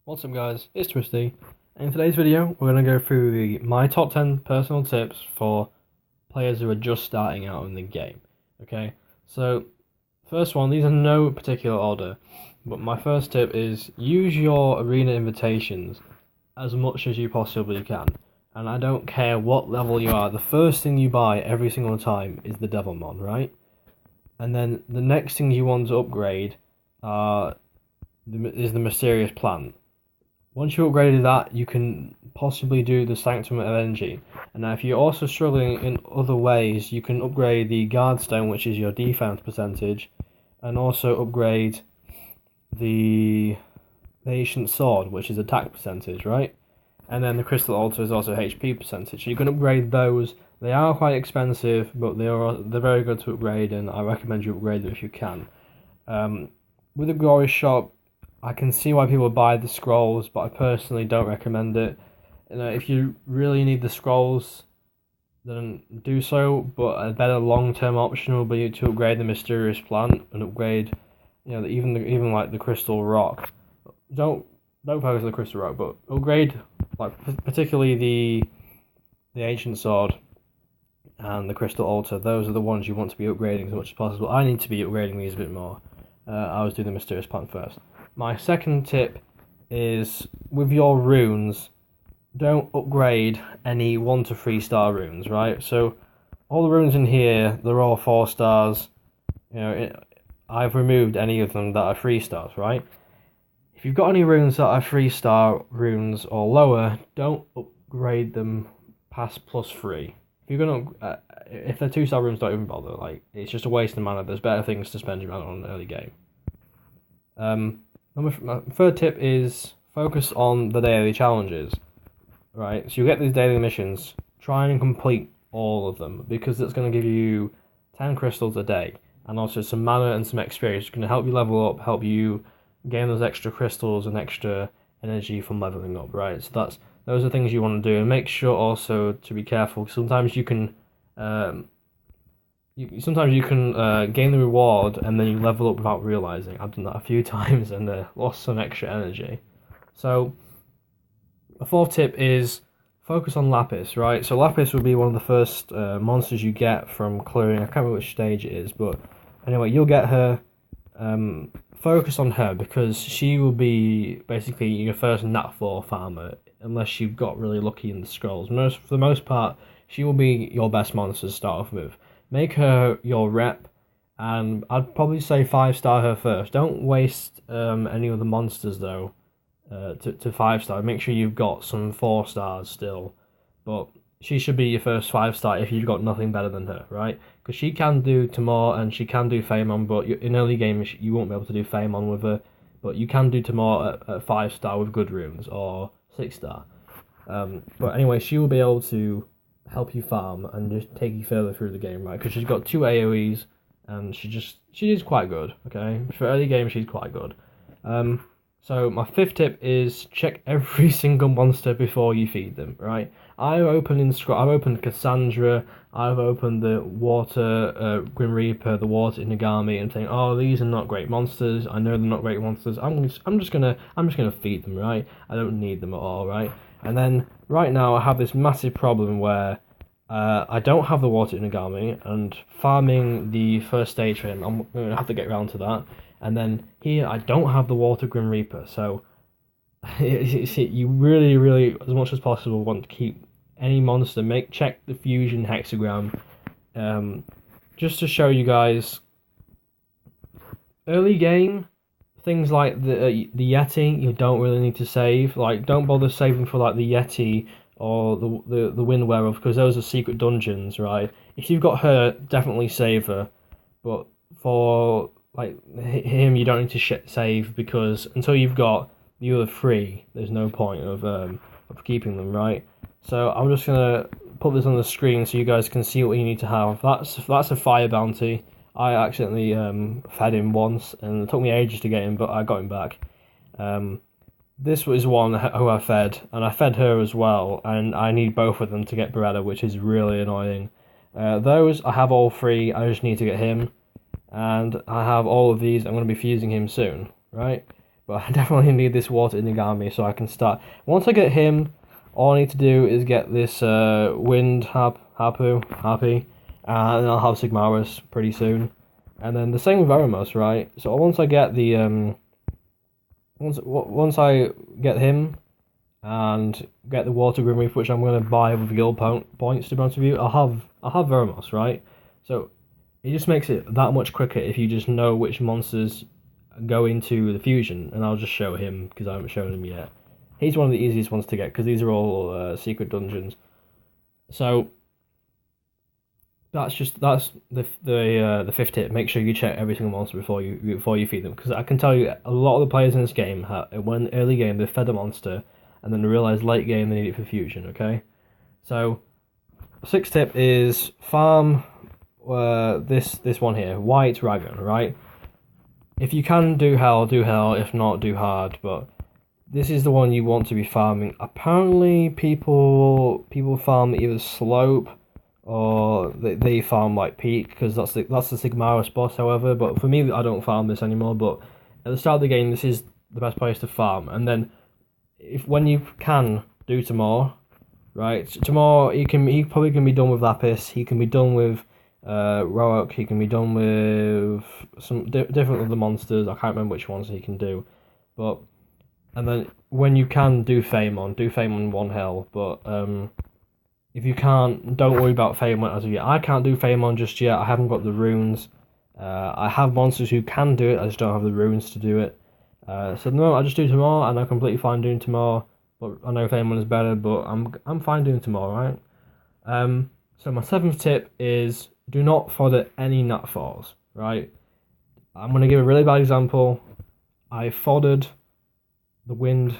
What's up guys, it's Twisty. In today's video we're going to go through my top 10 personal tips for players who are just starting out in the game. Okay, so first one, these are no particular order, but my first tip is use your arena invitations as much as you possibly can. And I don't care what level you are, the first thing you buy every single time is the Devilmon, right? And then the next thing you want to upgrade is the Mysterious Plant. Once you upgraded that, you can possibly do the Sanctum of Energy. And now if you're also struggling in other ways, you can upgrade the Guardstone, which is your defense percentage, and also upgrade the Ancient Sword, which is attack percentage, right? And then the Crystal Altar is also HP percentage. So you can upgrade those. They are quite expensive, but they're very good to upgrade, and I recommend you upgrade them if you can. With the Glory Shop, I can see why people buy the scrolls, but I personally don't recommend it. If you really need the scrolls, then do so. But a better long-term option will be to upgrade the Mysterious Plant and upgrade, even like the Crystal Rock. Don't focus on the Crystal Rock, but upgrade particularly the Ancient Sword and the Crystal Altar. Those are the ones you want to be upgrading as much as possible. I need to be upgrading these a bit more. I was doing the Mysterious Plant first. My second tip is with your runes, don't upgrade any 1 to 3 star runes, right? So all the runes in here, they're all 4 stars. I've removed any of them that are 3 stars, right? If you've got any runes that are 3 star runes or lower, don't upgrade them past +3. If they're 2 star runes, don't even bother. It's just a waste of mana. There's better things to spend your mana on in the early game. My third tip is focus on the daily challenges, right? So you get these daily missions, try and complete all of them, because it's going to give you 10 crystals a day, and also some mana and some experience. It's going to help you level up, help you gain those extra crystals and extra energy from leveling up, right? So those are things you want to do, and make sure also to be careful. Sometimes you can gain the reward and then you level up without realizing. I've done that a few times and lost some extra energy. So the fourth tip is focus on Lapis, right? So Lapis would be one of the first monsters you get from clearing. I can't remember which stage it is, but anyway, you'll get her. Focus on her because she will be basically your first Nat 4 farmer, unless you've got really lucky in the scrolls. For the most part, she will be your best monster to start off with. Make her your rep, and I'd probably say 5-star her first. Don't waste any of the monsters though to 5-star. Make sure you've got some 4 stars still, but she should be your first 5-star if you've got nothing better than her, right? Because she can do Tamor and she can do Faemon, but in early game you won't be able to do Faemon with her. But you can do Tamor at 5-star with good runes, or 6-star. But anyway, she will be able to help you farm and just take you further through the game, right? Because she's got 2 AoEs and she is quite good, okay? For early game, she's quite good. So my fifth tip is check every single monster before you feed them, right? I've opened Cassandra, I've opened the Water Grim Reaper, the Water Inagami, and saying, oh, these are not great monsters. I know they're not great monsters. I'm just gonna feed them, right? I don't need them at all, right? And then right now I have this massive problem where I don't have the Water Inagami, and farming the first stage for him, I'm gonna have to get around to that. And then here I don't have the Water Grim Reaper, so you really, really, as much as possible, want to keep any monster. Check the fusion hexagram, just to show you guys. Early game, things like the Yeti, you don't really need to save. Don't bother saving for the Yeti or the Wind Werewolf, because those are secret dungeons, right? If you've got her, definitely save her. But for him, you don't need to save, because until you've got the other 3, there's no point of keeping them, right? So I'm just gonna put this on the screen so you guys can see what you need to have. That's a fire bounty. I accidentally fed him once, and it took me ages to get him, but I got him back. This was one who I fed, and I fed her as well, and I need both of them to get Beretta, which is really annoying. Those, I have all 3, I just need to get him. And I have all of these, I'm going to be fusing him soon, right? but I definitely need this water Inagami so I can start. Once I get him, all I need to do is get this wind Harpy, and I'll have Sigmaris pretty soon. And then the same with Eremos, right? So once I get the once I get him and get the water Grimreef, which I'm going to buy with guild points, to be honest with you, I'll have Veremos, right? So it just makes it that much quicker if you just know which monsters go into the fusion, and I'll just show him because I haven't shown him yet. He's one of the easiest ones to get because these are all secret dungeons. So that's the fifth tip. Make sure you check every single monster before you feed them, because I can tell you a lot of the players in this game when early game they fed a monster and then they realize late game they need it for fusion. Okay, so sixth tip is farm this one here, White Dragon, right? If you can do hell, do hell. If not, do hard. But this is the one you want to be farming. Apparently, people farm either slope or they farm like peak, because that's the Sigmaris boss. However, but for me, I don't farm this anymore. But at the start of the game, this is the best place to farm. And then, when you can do Tamor, right? Tamor, he probably can be done with Lapis. He can be done with Rook. He can be done with some different other monsters. I can't remember which ones he can do, but and then when you can do Phaemon one hell. But if you can't, don't worry about Phaemon as of yet. I can't do Phaemon just yet. I haven't got the runes. I have monsters who can do it. I just don't have the runes to do it. So no, I just do Tamor, and I'm completely fine doing Tamor. But I know Phaemon is better, but I'm fine doing Tamor, right? So my seventh tip is do not fodder any nutfalls, right? I'm going to give a really bad example. I foddered the wind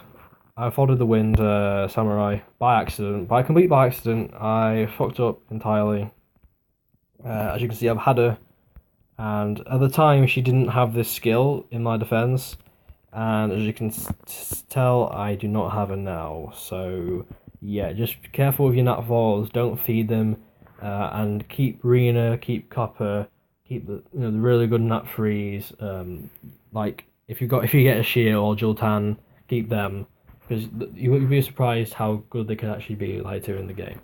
samurai by accident. By accident, I fucked up entirely. As you can see, I've had her, and at the time she didn't have this skill in my defense, and as you can tell, I do not have her now. So yeah, just be careful with your nutfalls. Don't feed them. And keep Rena, keep Copper, keep the really good nut freeze. Like if you get a Sheer or Jultan, keep them, because you'll be surprised how good they can actually be later in the game.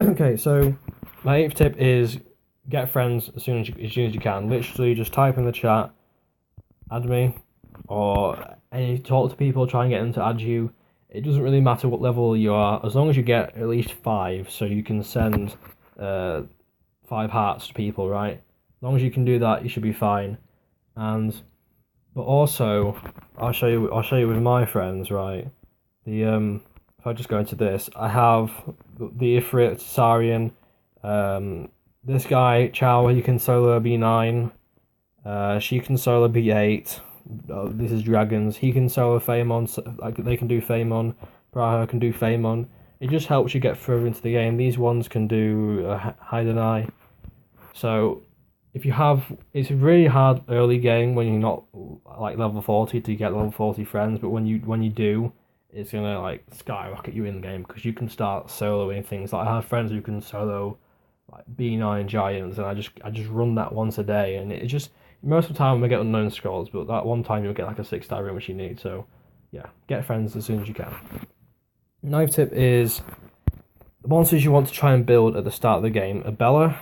Okay, so my eighth tip is get friends as soon as you can. Literally, just type in the chat, add me, or talk to people, try and get them to add you. It doesn't really matter what level you are, as long as you get at least 5, so you can send 5 hearts to people, right? As long as you can do that, you should be fine. But also, I'll show you with my friends, right? If I just go into this, I have the Ifrit Sarian. This guy Chow, he can solo B9. She can solo B8. This is dragons. He can solo Phaemon. Like they can do Phaemon. Praha can do Phaemon. It just helps you get further into the game. These ones can do hide and eye. So if you have, it's a really hard early game when you're not like level 40 to get level 40 friends. But when you do, it's gonna like skyrocket you in the game, because you can start soloing things. Like I have friends who can solo like B9 giants, and I just run that once a day, and it just most of the time I get unknown scrolls, but that one time you'll get like a 6-star room which you need. So yeah, get friends as soon as you can. Ninth tip is the monsters you want to try and build at the start of the game are Bella,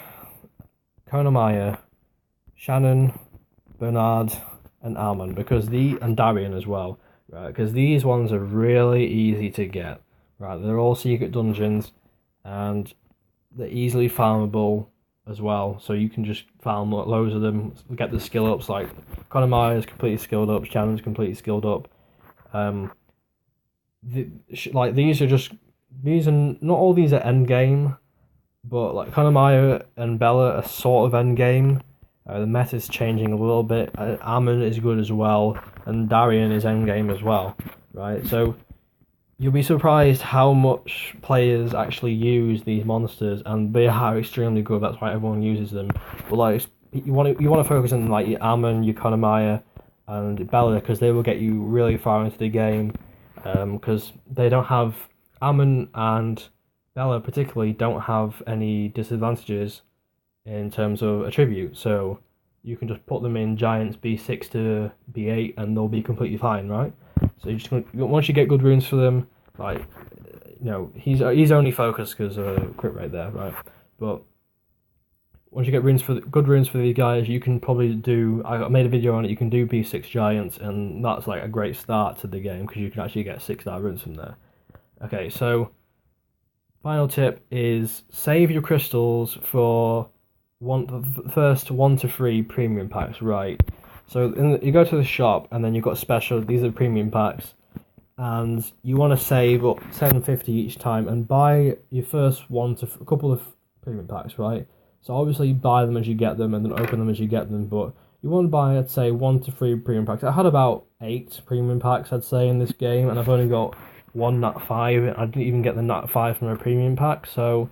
Konamaya, Shannon, Bernard, and Almond, and Darian as well, right? Because these ones are really easy to get, right? They're all secret dungeons, and they're easily farmable as well, so you can just farm loads of them, get the skill ups. Like Konamaya is completely skilled up, Shannon's completely skilled up. These are not all these are end game, but like Konamaya and Bella are sort of end game. The meta's changing a little bit. Ammon is good as well, and Darian is end game as well, right? So you'll be surprised how much players actually use these monsters, and they are extremely good. That's why everyone uses them. But like you want to focus on like your Ammon, your Konamaya, and Bella, because they will get you really far into the game. Because they don't have Ammon and Bella particularly don't have any disadvantages in terms of attribute. So you can just put them in Giants B6 to B8 and they'll be completely fine, right? So once you get good runes for them, like, he's only focused because of crit rate there, right? But once you get good runes for these guys, you can probably do. I made a video on it. You can do B6 Giants, and that's like a great start to the game because you can actually get 6-star runes from there. Okay, so final tip is save your crystals for the first 1 to 3 premium packs, right? So you go to the shop, and then you've got special. These are premium packs, and you want to save up 750 each time and buy your first a couple of premium packs, right? So obviously you buy them as you get them and then open them as you get them, but you want to buy, I'd say, 1 to 3 premium packs. I had about 8 premium packs, I'd say, in this game, and I've only got 1 Nat 5. I didn't even get the Nat 5 from a premium pack, so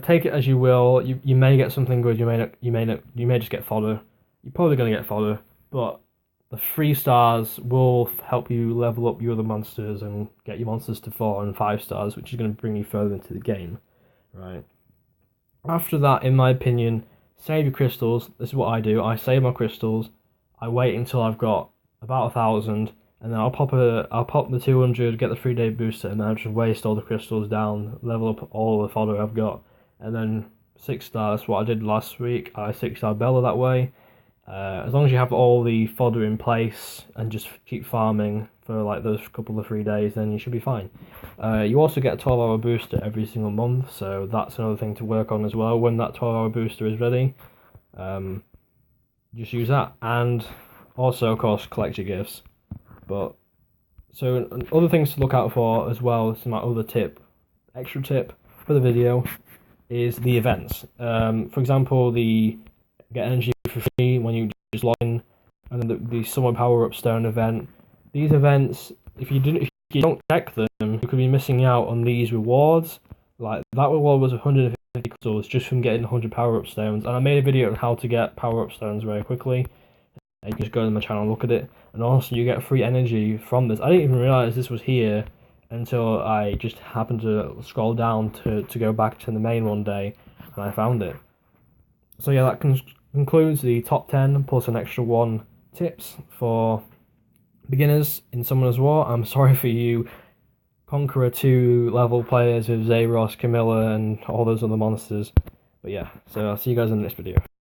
take it as you will. You may get something good, you may just get fodder. You're probably going to get fodder, but the 3 stars will help you level up your other monsters and get your monsters to 4 and 5 stars, which is going to bring you further into the game, right? After that, in my opinion, save your crystals. This is what I do. I save my crystals. I wait until I've got about 1,000, and then I'll pop the 200, get the 3-day booster, and then I'll just waste all the crystals down, level up all the fodder I've got, and then 6 stars. What I did last week, I 6-star Bella that way. As long as you have all the fodder in place and just keep farming for like those couple of 3 days, then you should be fine. You also get a 12-hour booster every single month, so that's another thing to work on as well. When that 12-hour booster is ready, just use that. And also, of course, collect your gifts. But so other things to look out for as well, this is my other extra tip for the video, is the events. For example, the get energy for free when you just log in, and then the summer power up stone event. These events, if you don't check them, you could be missing out on these rewards. Like that reward was 150 crystals just from getting 100 power up stones, and I made a video on how to get power up stones very quickly. And you can just go to my channel and look at it, and also you get free energy from this. I didn't even realize this was here until I just happened to scroll down to go back to the main one day, and I found it. So yeah, that concludes the top 10 plus an extra 1 tips for beginners in Summoner's War. I'm sorry for you Conqueror 2 level players with Zayros, Camilla, and all those other monsters. But yeah, so I'll see you guys in the next video.